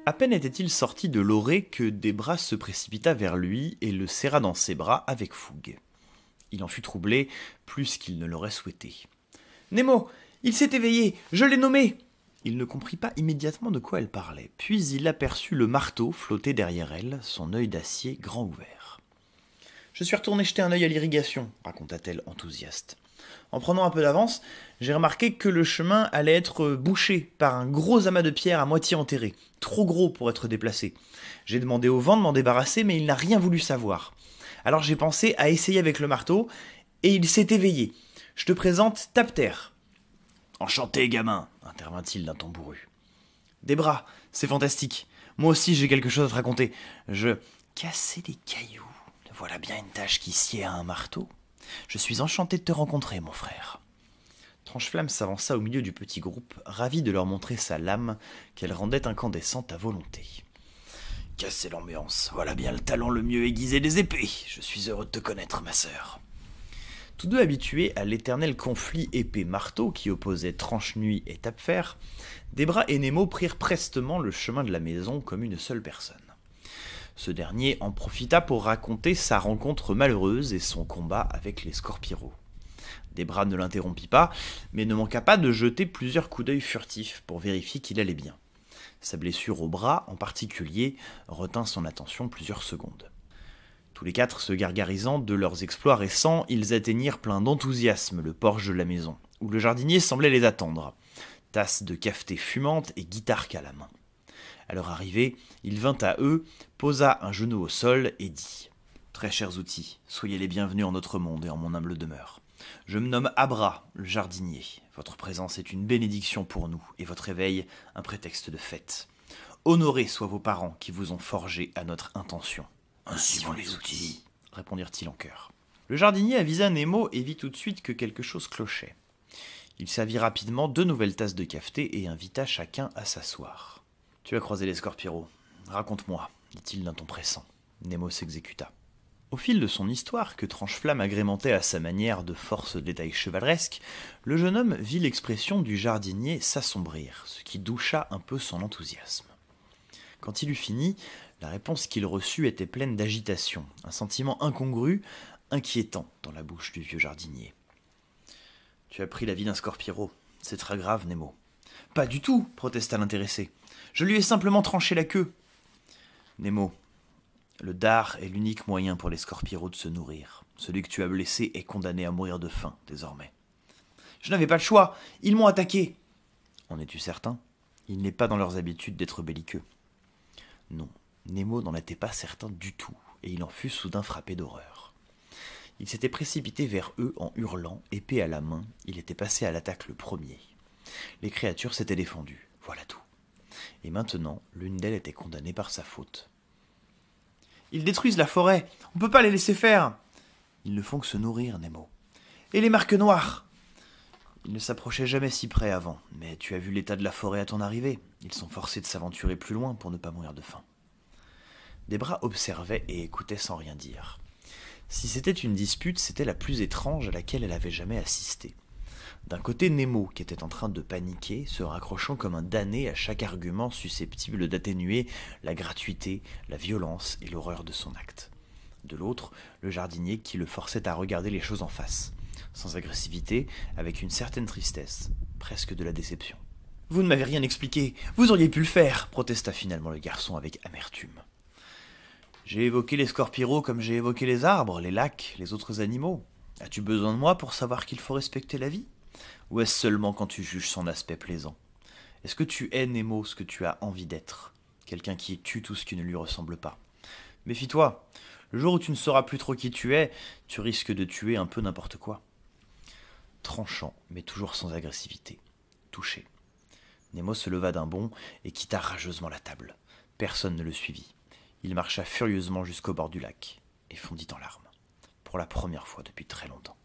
À peine était-il sorti de l'orée que Debra se précipita vers lui et le serra dans ses bras avec fougue. Il en fut troublé plus qu'il ne l'aurait souhaité. Nemo, il s'est éveillé, je l'ai nommé. Il ne comprit pas immédiatement de quoi elle parlait, puis il aperçut le marteau flotter derrière elle, son œil d'acier grand ouvert. Je suis retourné jeter un œil à l'irrigation, raconta-t-elle enthousiaste. En prenant un peu d'avance, j'ai remarqué que le chemin allait être bouché par un gros amas de pierres à moitié enterré, trop gros pour être déplacé. J'ai demandé au vent de m'en débarrasser, mais il n'a rien voulu savoir. Alors j'ai pensé à essayer avec le marteau, et il s'est éveillé. Je te présente Tapter. Enchanté, gamin, intervint-il d'un ton bourru. Des bras, c'est fantastique. Moi aussi j'ai quelque chose à te raconter. Je... Casser des cailloux, voilà bien une tâche qui sied à un marteau. Je suis enchanté de te rencontrer, mon frère. Trancheflamme s'avança au milieu du petit groupe, ravi de leur montrer sa lame qu'elle rendait incandescente à volonté. Casser l'ambiance, voilà bien le talent le mieux aiguisé des épées. Je suis heureux de te connaître, ma sœur. Tous deux habitués à l'éternel conflit épée-marteau qui opposait Tranche-Nuit et Tape-Fer, Debra et Nemo prirent prestement le chemin de la maison comme une seule personne. Ce dernier en profita pour raconter sa rencontre malheureuse et son combat avec les Scorpiros. Debra ne l'interrompit pas, mais ne manqua pas de jeter plusieurs coups d'œil furtifs pour vérifier qu'il allait bien. Sa blessure au bras, en particulier, retint son attention plusieurs secondes. Tous les quatre se gargarisant de leurs exploits récents, ils atteignirent plein d'enthousiasme le porche de la maison, où le jardinier semblait les attendre, tasse de cafeté fumante et guitare à la main. À leur arrivée, il vint à eux, posa un genou au sol et dit « Très chers outils, soyez les bienvenus en notre monde et en mon humble demeure. Je me nomme Abra, le jardinier. Votre présence est une bénédiction pour nous et votre éveil un prétexte de fête. Honorés soient vos parents qui vous ont forgé à notre intention. » Ainsi vont les outils, répondirent-ils en chœur. Le jardinier avisa Nemo et vit tout de suite que quelque chose clochait. Il servit rapidement 2 nouvelles tasses de cafeté et invita chacun à s'asseoir. « Tu as croisé les Scorpiros. Raconte-moi, dit-il d'un ton pressant. Nemo s'exécuta. Au fil de son histoire, que Trancheflamme agrémentait à sa manière de force détails chevaleresques, le jeune homme vit l'expression du jardinier s'assombrir, ce qui doucha un peu son enthousiasme. Quand il eut fini, la réponse qu'il reçut était pleine d'agitation, un sentiment incongru, inquiétant dans la bouche du vieux jardinier. « Tu as pris la vie d'un Scorpiro. C'est très grave, Nemo. »« Pas du tout, protesta l'intéressé. Je lui ai simplement tranché la queue. »« Nemo, le dard est l'unique moyen pour les Scorpiros de se nourrir. Celui que tu as blessé est condamné à mourir de faim, désormais. »« Je n'avais pas le choix. Ils m'ont attaqué. »« En es-tu certain ? Il n'est pas dans leurs habitudes d'être belliqueux. » Non. Nemo n'en était pas certain du tout, et il en fut soudain frappé d'horreur. Il s'était précipité vers eux en hurlant, épée à la main, il était passé à l'attaque le premier. Les créatures s'étaient défendues, voilà tout. Et maintenant, l'une d'elles était condamnée par sa faute. « Ils détruisent la forêt, on ne peut pas les laisser faire !»« Ils ne font que se nourrir, Nemo. »« Et les marques noires !»« Ils ne s'approchaient jamais si près avant, mais tu as vu l'état de la forêt à ton arrivée. Ils sont forcés de s'aventurer plus loin pour ne pas mourir de faim. » Debra observait et écoutait sans rien dire. Si c'était une dispute, c'était la plus étrange à laquelle elle avait jamais assisté. D'un côté, Nemo, qui était en train de paniquer, se raccrochant comme un damné à chaque argument susceptible d'atténuer la gratuité, la violence et l'horreur de son acte. De l'autre, le jardinier qui le forçait à regarder les choses en face, sans agressivité, avec une certaine tristesse, presque de la déception. « Vous ne m'avez rien expliqué, vous auriez pu le faire !» protesta finalement le garçon avec amertume. J'ai évoqué les Scorpiros comme j'ai évoqué les arbres, les lacs, les autres animaux. As-tu besoin de moi pour savoir qu'il faut respecter la vie ? Ou est-ce seulement quand tu juges son aspect plaisant ? Est-ce que tu es, Nemo, ce que tu as envie d'être ? Quelqu'un qui tue tout ce qui ne lui ressemble pas. Méfie-toi, le jour où tu ne sauras plus trop qui tu es, tu risques de tuer un peu n'importe quoi. Tranchant, mais toujours sans agressivité. Touché. Nemo se leva d'un bond et quitta rageusement la table. Personne ne le suivit. Il marcha furieusement jusqu'au bord du lac et fondit en larmes, pour la première fois depuis très longtemps.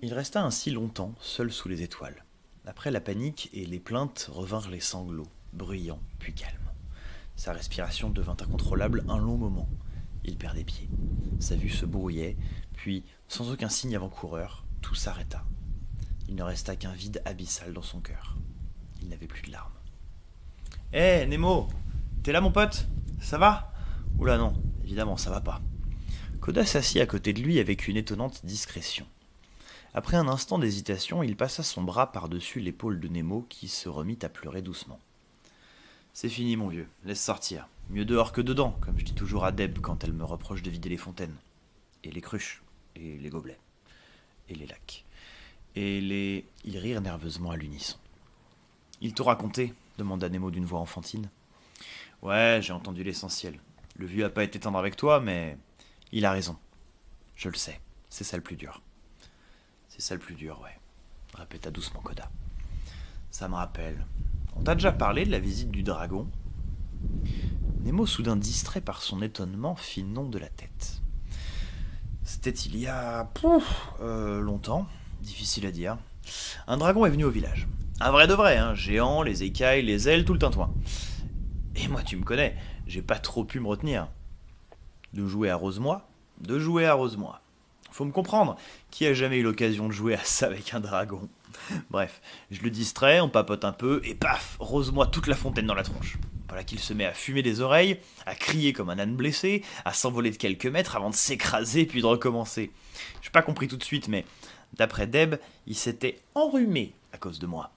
Il resta ainsi longtemps, seul sous les étoiles. Après la panique et les plaintes revinrent les sanglots, bruyants puis calmes. Sa respiration devint incontrôlable un long moment. Il perdait pied. Sa vue se brouillait, puis, sans aucun signe avant-coureur, tout s'arrêta. Il ne resta qu'un vide abyssal dans son cœur. Il n'avait plus de larmes. Hé, Nemo, t'es là mon pote? Ça va? Oula non, évidemment, ça va pas. Koda s'assit à côté de lui avec une étonnante discrétion. Après un instant d'hésitation, il passa son bras par-dessus l'épaule de Nemo qui se remit à pleurer doucement. C'est fini mon vieux, laisse sortir. Mieux dehors que dedans, comme je dis toujours à Deb quand elle me reproche de vider les fontaines. Et les cruches, et les gobelets, et les lacs. Ils rirent nerveusement à l'unisson. Il t'a raconté? Demanda Nemo d'une voix enfantine. Ouais, j'ai entendu l'essentiel. Le vieux a pas été tendre avec toi, mais il a raison. Je le sais, c'est ça le plus dur. C'est ça le plus dur, ouais, répéta doucement Koda. Ça me rappelle. On t'a déjà parlé de la visite du dragon? Nemo, soudain distrait par son étonnement, fit non de la tête. C'était il y a longtemps, difficile à dire. Un dragon est venu au village. Un vrai de vrai, hein, géant, les écailles, les ailes, tout le tintouin. Et moi, tu me connais, j'ai pas trop pu me retenir. De jouer à Rosemois. Faut me comprendre, qui a jamais eu l'occasion de jouer à ça avec un dragon? Bref, je le distrais, on papote un peu, et paf, Rosemois toute la fontaine dans la tronche. Voilà qu'il se met à fumer des oreilles, à crier comme un âne blessé, à s'envoler de quelques mètres avant de s'écraser puis de recommencer. J'ai pas compris tout de suite, mais d'après Deb, il s'était enrhumé à cause de moi.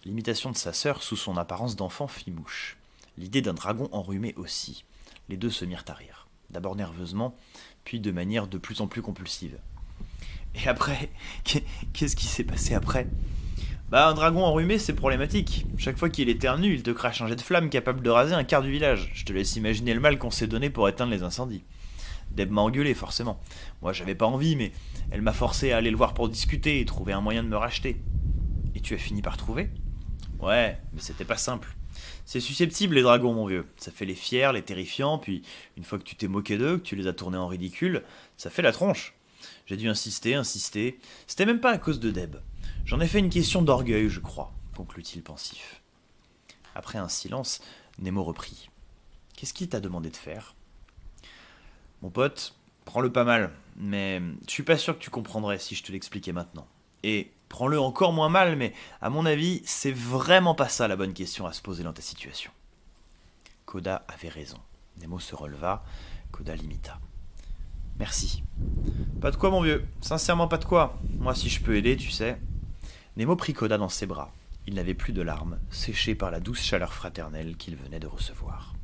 L'imitation de sa sœur sous son apparence d'enfant fit mouche. L'idée d'un dragon enrhumé aussi. Les deux se mirent à rire, d'abord nerveusement, puis de manière de plus en plus compulsive. Et après, qu'est-ce qui s'est passé après? Bah, un dragon enrhumé, c'est problématique. Chaque fois qu'il éternue, il te crache un jet de flamme capable de raser un quart du village. Je te laisse imaginer le mal qu'on s'est donné pour éteindre les incendies. Deb m'a engueulé, forcément. Moi, j'avais pas envie, mais elle m'a forcé à aller le voir pour discuter et trouver un moyen de me racheter. Et tu as fini par trouver? Ouais, mais c'était pas simple. C'est susceptible les dragons, mon vieux. Ça fait les fiers, les terrifiants, puis une fois que tu t'es moqué d'eux, que tu les as tournés en ridicule, ça fait la tronche. J'ai dû insister. C'était même pas à cause de Deb. J'en ai fait une question d'orgueil, je crois, conclut-il pensif. Après un silence, Nemo reprit. Qu'est-ce qu'il t'a demandé de faire? Mon pote, prends-le pas mal, mais je suis pas sûr que tu comprendrais si je te l'expliquais maintenant. Et prends-le encore moins mal, mais à mon avis, c'est vraiment pas ça la bonne question à se poser dans ta situation. Koda avait raison. Nemo se releva, Koda l'imita. Merci. Pas de quoi, mon vieux. Sincèrement, pas de quoi. Moi, si je peux aider, tu sais. Nemo prit Koda dans ses bras. Il n'avait plus de larmes, séchées par la douce chaleur fraternelle qu'il venait de recevoir.